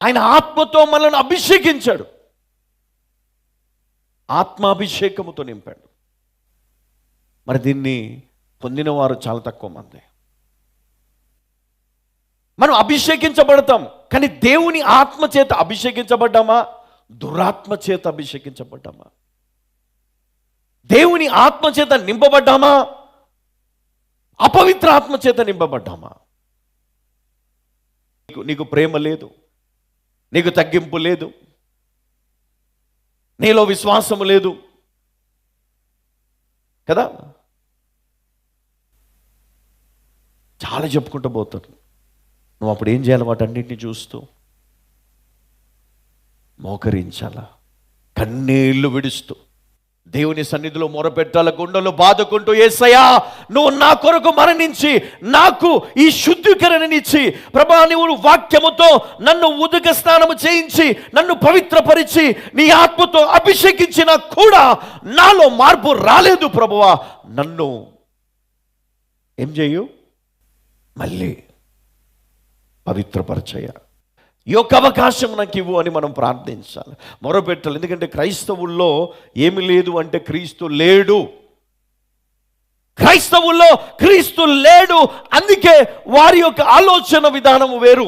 ఆయన ఆత్మతో మనల్ని అభిషేకించాడు, ఆత్మాభిషేకముతో నింపాడు. మరి దీన్ని పొందిన వారు చాలా తక్కువ మంది. మనం అభిషేకించబడతాం, కానీ దేవుని ఆత్మ చేత అభిషేకించబడ్డామా, దురాత్మ చేత అభిషేకించబడ్డామా? దేవుని ఆత్మ చేత నింపబడ్డామా, అపవిత్ర ఆత్మ చేత నింపబడ్డామా? నీకు ప్రేమ లేదు, నీకు తగ్గింపు లేదు, నీలో విశ్వాసము లేదు కదా. చాలా చెప్పుకుంటూ పోతారు. నువ్వు అప్పుడు ఏం చేయాలి? వాటన్నిటిని చూస్తూ మోకరించాలా, కన్నీళ్లు విడుస్తూ దేవుని సన్నిధిలో మొరపెట్టాల, గుండెలు బాదుకుంటూ, యేసయ్యా నువ్వు నా కొరకు మరణించి నాకు ఈ శుద్ధీకరణనిచ్చి, ప్రభా నువ్వు వాక్యముతో నన్ను ఉదక స్నానము చేయించి నన్ను పవిత్రపరిచి నీ ఆత్మతో అభిషేకించినా కూడా నాలో మార్పు రాలేదు ప్రభువా, నన్ను ఏం చేయు, మళ్ళీ పవిత్రపరచయ్యా, ఈ యొక్క అవకాశం నాకు ఇవ్వు అని మనం ప్రార్థించాలి, మొరపెట్టాలి. ఎందుకంటే క్రైస్తవుల్లో ఏమి లేదు అంటే క్రీస్తు లేడు. క్రైస్తవుల్లో క్రీస్తు లేడు, అందుకే వారి యొక్క ఆలోచన విధానము వేరు.